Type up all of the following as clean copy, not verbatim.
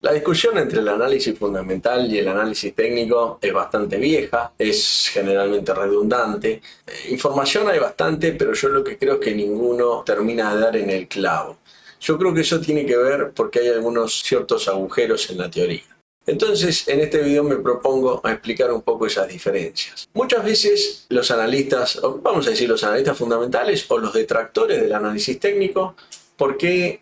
La discusión entre el análisis fundamental y el análisis técnico es bastante vieja, es generalmente redundante. Información hay bastante, pero yo lo que creo es que ninguno termina de dar en el clavo. Yo creo que eso tiene que ver porque hay algunos ciertos agujeros en la teoría. Entonces, en este video me propongo a explicar un poco esas diferencias. Muchas veces los analistas, o vamos a decir los analistas fundamentales o los detractores del análisis técnico, ¿por qué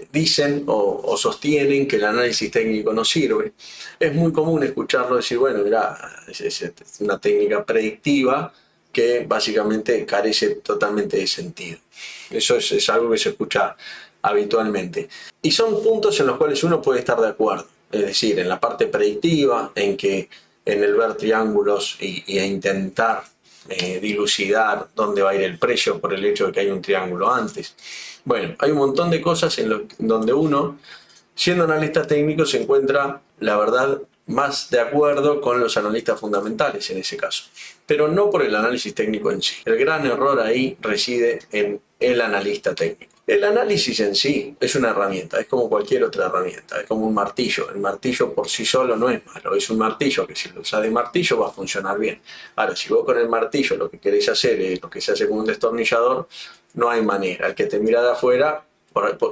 dicen o sostienen que el análisis técnico no sirve? Es muy común escucharlo decir, bueno, mira, es una técnica predictiva que básicamente carece totalmente de sentido. Eso es algo que se escucha habitualmente. Y son puntos en los cuales uno puede estar de acuerdo. Es decir, en la parte predictiva, en el ver triángulos e intentar dilucidar dónde va a ir el precio por el hecho de que hay un triángulo antes. Bueno, hay un montón de cosas donde uno, siendo analista técnico, se encuentra, la verdad, más de acuerdo con los analistas fundamentales en ese caso, pero no por el análisis técnico en sí. El gran error ahí reside en el analista técnico. El análisis en sí es una herramienta, es como cualquier otra herramienta, es como un martillo. El martillo por sí solo no es malo, es un martillo que si lo usas de martillo va a funcionar bien. Ahora, si vos con el martillo lo que querés hacer es lo que se hace con un destornillador, no hay manera. El que te mira de afuera,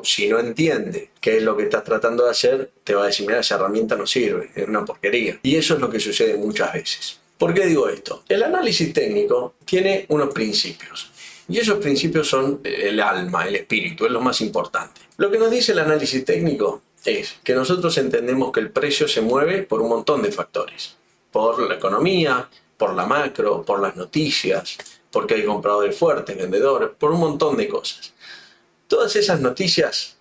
si no entiende qué es lo que estás tratando de hacer, te va a decir, mira, esa herramienta no sirve, es una porquería. Y eso es lo que sucede muchas veces. ¿Por qué digo esto? El análisis técnico tiene unos principios. Y esos principios son el alma, el espíritu, es lo más importante. Lo que nos dice el análisis técnico es que nosotros entendemos que el precio se mueve por un montón de factores. Por la economía, por la macro, por las noticias, porque hay compradores fuertes, vendedores, por un montón de cosas. Todas esas noticias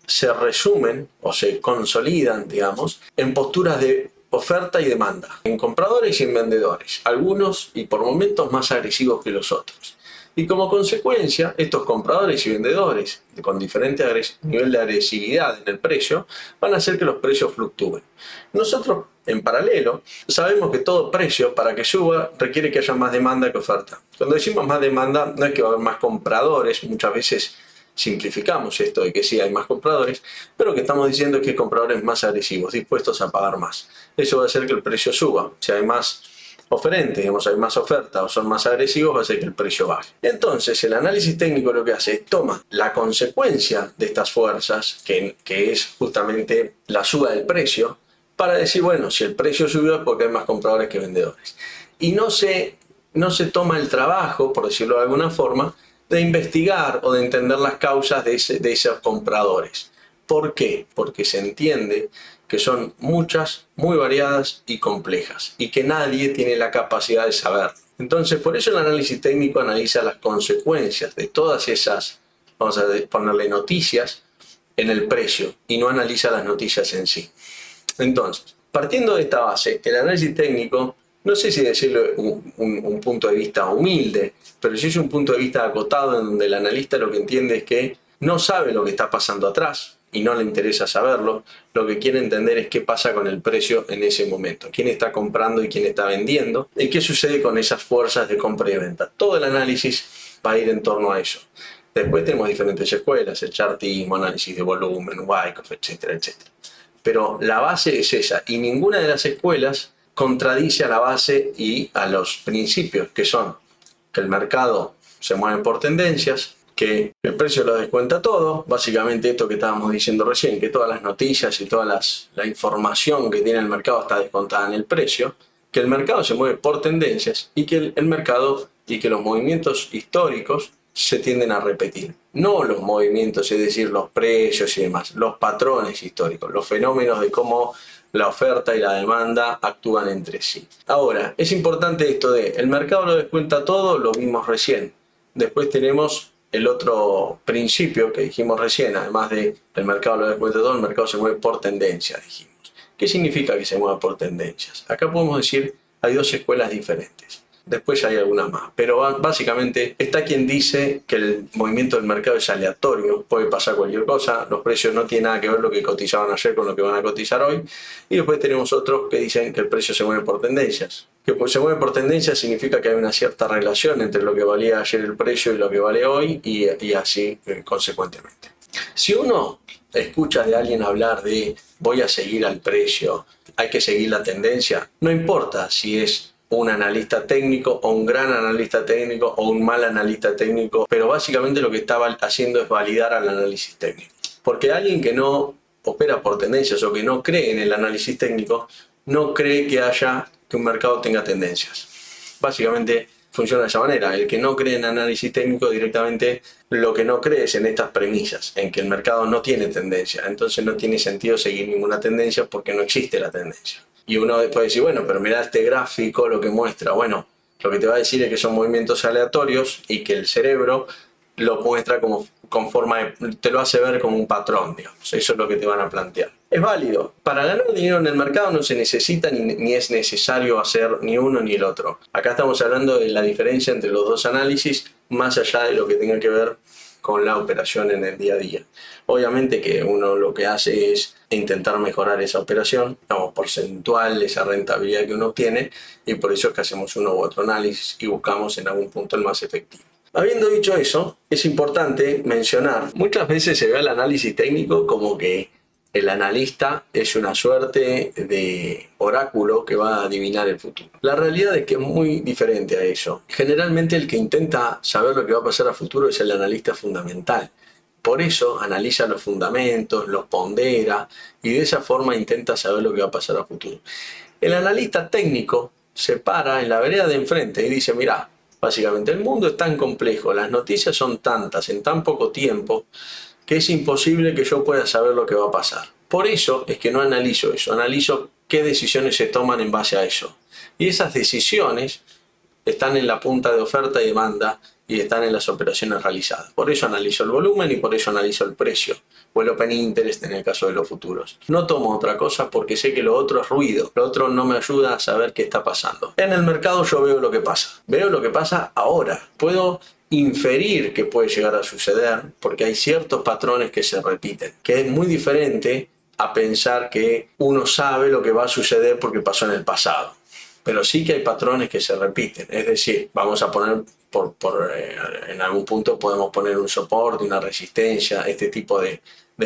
se resumen o se consolidan, digamos, en posturas de oferta y demanda, en compradores y en vendedores, algunos y por momentos más agresivos que los otros. Y como consecuencia, estos compradores y vendedores con diferente nivel de agresividad en el precio van a hacer que los precios fluctúen. Nosotros, en paralelo, sabemos que todo precio, para que suba, requiere que haya más demanda que oferta. Cuando decimos más demanda, no es que va a haber más compradores, muchas veces simplificamos esto de que sí hay más compradores, pero lo que estamos diciendo es que hay compradores más agresivos, dispuestos a pagar más. Eso va a hacer que el precio suba. Si hay más oferentes, digamos, hay más oferta o son más agresivos, va a hacer que el precio baje. Entonces, el análisis técnico lo que hace es toma la consecuencia de estas fuerzas, que es justamente la suba del precio, para decir, bueno, si el precio subió es porque hay más compradores que vendedores. Y no se toma el trabajo, por decirlo de alguna forma, de investigar o de entender las causas de esos compradores. ¿Por qué? Porque se entiende que son muchas, muy variadas y complejas, y que nadie tiene la capacidad de saber. Entonces, por eso el análisis técnico analiza las consecuencias de todas esas, vamos a ponerle noticias, en el precio, y no analiza las noticias en sí. Entonces, partiendo de esta base, el análisis técnico, no sé si decirlo un punto de vista humilde, pero sí es un punto de vista acotado en donde el analista lo que entiende es que no sabe lo que está pasando atrás y no le interesa saberlo. Lo que quiere entender es qué pasa con el precio en ese momento, quién está comprando y quién está vendiendo y qué sucede con esas fuerzas de compra y venta. Todo el análisis va a ir en torno a eso. Después tenemos diferentes escuelas, el chartismo, análisis de volumen, Wyckoff, etcétera, etcétera. Pero la base es esa, y ninguna de las escuelas contradice a la base y a los principios, que son que el mercado se mueve por tendencias, que el precio lo descuenta todo, básicamente esto que estábamos diciendo recién, que todas las noticias y toda la información que tiene el mercado está descontada en el precio, que el mercado se mueve por tendencias y que el mercado y que los movimientos históricos se tienden a repetir. No los movimientos, es decir, los precios y demás, los patrones históricos, los fenómenos de cómo la oferta y la demanda actúan entre sí. Ahora, es importante esto de el mercado lo descuenta todo, lo vimos recién. Después tenemos el otro principio que dijimos recién, además de el mercado lo descuenta todo, el mercado se mueve por tendencias, dijimos. ¿Qué significa que se mueva por tendencias? Acá podemos decir, hay dos escuelas diferentes. Después hay algunas más, pero básicamente está quien dice que el movimiento del mercado es aleatorio, puede pasar cualquier cosa, los precios no tienen nada que ver lo que cotizaban ayer con lo que van a cotizar hoy, y después tenemos otros que dicen que el precio se mueve por tendencias. Que se mueve por tendencias significa que hay una cierta relación entre lo que valía ayer el precio y lo que vale hoy, y así consecuentemente. Si uno escucha de alguien hablar de voy a seguir al precio, hay que seguir la tendencia. No importa si es un analista técnico o un gran analista técnico o un mal analista técnico, pero básicamente lo que estaba haciendo es validar al análisis técnico. Porque alguien que no opera por tendencias o que no cree en el análisis técnico, no cree que un mercado tenga tendencias. Básicamente funciona de esa manera. El que no cree en análisis técnico directamente lo que no cree es en estas premisas, en que el mercado no tiene tendencia. Entonces no tiene sentido seguir ninguna tendencia porque no existe la tendencia. Y uno puede decir, bueno, pero mira este gráfico lo que muestra. Bueno, lo que te va a decir es que son movimientos aleatorios y que el cerebro lo muestra con forma te lo hace ver como un patrón, digamos. Eso es lo que te van a plantear. Es válido. Para ganar dinero en el mercado no se necesita ni es necesario hacer ni uno ni el otro. Acá estamos hablando de la diferencia entre los dos análisis, más allá de lo que tenga que ver con la operación en el día a día. Obviamente que uno lo que hace es intentar mejorar esa operación, digamos, porcentual, esa rentabilidad que uno obtiene, y por eso es que hacemos uno u otro análisis y buscamos en algún punto el más efectivo. Habiendo dicho eso, es importante mencionar, muchas veces se ve el análisis técnico como que el analista es una suerte de oráculo que va a adivinar el futuro. La realidad es que es muy diferente a eso. Generalmente el que intenta saber lo que va a pasar a futuro es el analista fundamental. Por eso analiza los fundamentos, los pondera y de esa forma intenta saber lo que va a pasar a futuro. El analista técnico se para en la vereda de enfrente y dice, mirá, básicamente el mundo es tan complejo, las noticias son tantas en tan poco tiempo, que es imposible que yo pueda saber lo que va a pasar. Por eso es que no analizo eso, analizo qué decisiones se toman en base a eso. Y esas decisiones están en la punta de oferta y demanda y están en las operaciones realizadas. Por eso analizo el volumen y por eso analizo el precio o el open interest en el caso de los futuros. No tomo otra cosa porque sé que lo otro es ruido, lo otro no me ayuda a saber qué está pasando. En el mercado yo veo lo que pasa, veo lo que pasa ahora. Puedo inferir que puede llegar a suceder porque hay ciertos patrones que se repiten, que es muy diferente a pensar que uno sabe lo que va a suceder porque pasó en el pasado. Pero sí que hay patrones que se repiten, es decir, vamos a poner en algún punto podemos poner un soporte, una resistencia, este tipo de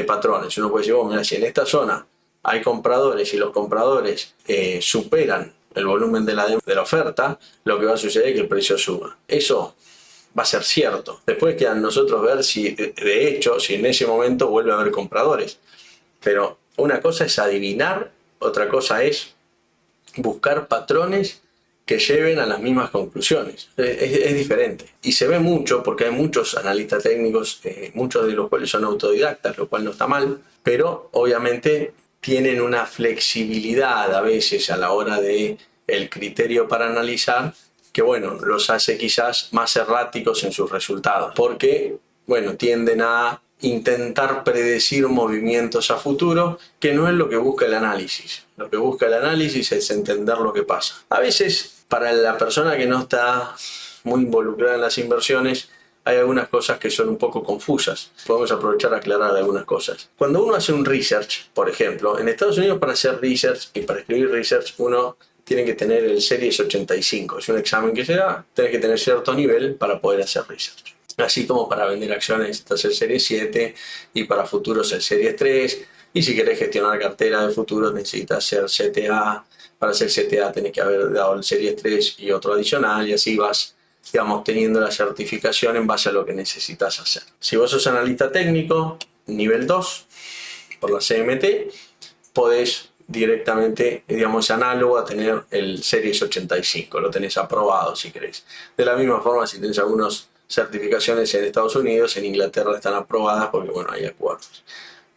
patrones. Uno puede decir, mira, si en esta zona hay compradores y los compradores superan el volumen de la oferta, lo que va a suceder es que el precio suba. Eso va a ser cierto. Después queda a nosotros ver si, de hecho, si en ese momento vuelve a haber compradores. Pero una cosa es adivinar, otra cosa es buscar patrones que lleven a las mismas conclusiones. Es diferente. Y se ve mucho porque hay muchos analistas técnicos, muchos de los cuales son autodidactas, lo cual no está mal, pero obviamente tienen una flexibilidad a veces a la hora de el criterio para analizar que, bueno, los hace quizás más erráticos en sus resultados, porque, bueno, tienden a intentar predecir movimientos a futuro, que no es lo que busca el análisis. Lo que busca el análisis es entender lo que pasa. A veces, para la persona que no está muy involucrada en las inversiones, hay algunas cosas que son un poco confusas. Podemos aprovechar a aclarar algunas cosas. Cuando uno hace un research, por ejemplo, en Estados Unidos para hacer research y para escribir research, uno tiene que tener el Series 85. Es un examen que se da, tienes que tener cierto nivel para poder hacer research. Así como para vender acciones necesitas el Series 7 y para futuros el Series 3. Y si querés gestionar cartera de futuros necesitas hacer CTA. Para hacer CTA tenés que haber dado el Series 3 y otro adicional y así vas, digamos, teniendo la certificación en base a lo que necesitas hacer. Si vos sos analista técnico, nivel 2, por la CMT, podés directamente, digamos, análogo a tener el Series 85, lo tenés aprobado si querés. De la misma forma, si tenés algunas certificaciones en Estados Unidos, en Inglaterra están aprobadas porque, bueno, hay acuerdos.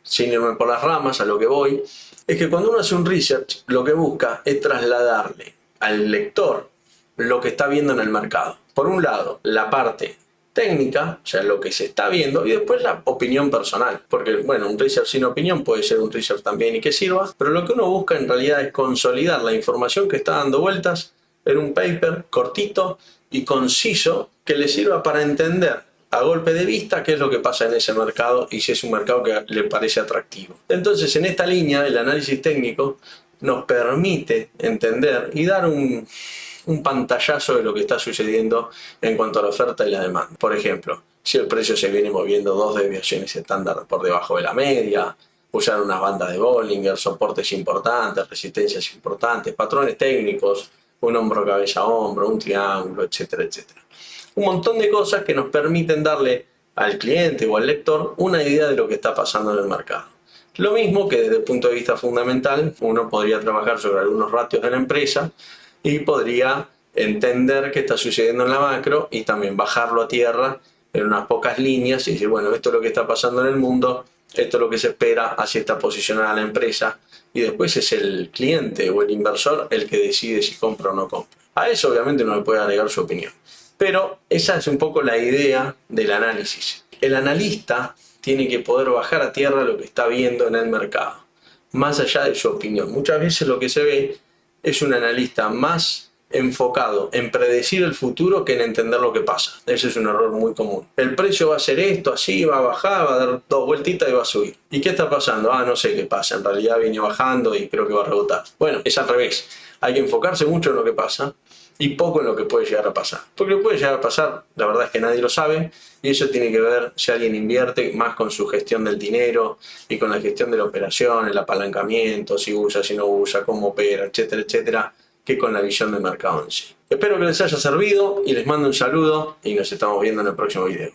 Sin irme por las ramas, a lo que voy, es que cuando uno hace un research, lo que busca es trasladarle al lector lo que está viendo en el mercado. Por un lado, la parte técnica, o sea, lo que se está viendo, y después la opinión personal. Porque, bueno, un research sin opinión puede ser un research también y que sirva, pero lo que uno busca en realidad es consolidar la información que está dando vueltas en un paper cortito y conciso que le sirva para entender a golpe de vista qué es lo que pasa en ese mercado y si es un mercado que le parece atractivo. Entonces, en esta línea, el análisis técnico nos permite entender y dar un pantallazo de lo que está sucediendo en cuanto a la oferta y la demanda. Por ejemplo, si el precio se viene moviendo 2 desviaciones estándar por debajo de la media, usar unas bandas de Bollinger, soportes importantes, resistencias importantes, patrones técnicos, un hombro cabeza hombro, un triángulo, etcétera, etcétera. Un montón de cosas que nos permiten darle al cliente o al lector una idea de lo que está pasando en el mercado. Lo mismo que desde el punto de vista fundamental, uno podría trabajar sobre algunos ratios de la empresa y podría entender qué está sucediendo en la macro y también bajarlo a tierra en unas pocas líneas y decir, bueno, esto es lo que está pasando en el mundo, esto es lo que se espera, así está posicionada la empresa, y después es el cliente o el inversor el que decide si compra o no compra. A eso obviamente uno le puede agregar su opinión. Pero esa es un poco la idea del análisis. El analista tiene que poder bajar a tierra lo que está viendo en el mercado, más allá de su opinión. Muchas veces lo que se ve es un analista más enfocado en predecir el futuro que en entender lo que pasa. Ese es un error muy común. El precio va a ser esto, así, va a bajar, va a dar dos vueltitas y va a subir. ¿Y qué está pasando? No sé qué pasa. En realidad viene bajando y creo que va a rebotar. Bueno, es al revés. Hay que enfocarse mucho en lo que pasa y poco en lo que puede llegar a pasar. Porque lo que puede llegar a pasar, la verdad es que nadie lo sabe, y eso tiene que ver si alguien invierte más con su gestión del dinero y con la gestión de la operación, el apalancamiento, si usa, si no usa, cómo opera, etcétera, etcétera, que con la visión del mercado en sí. Espero que les haya servido y les mando un saludo y nos estamos viendo en el próximo video.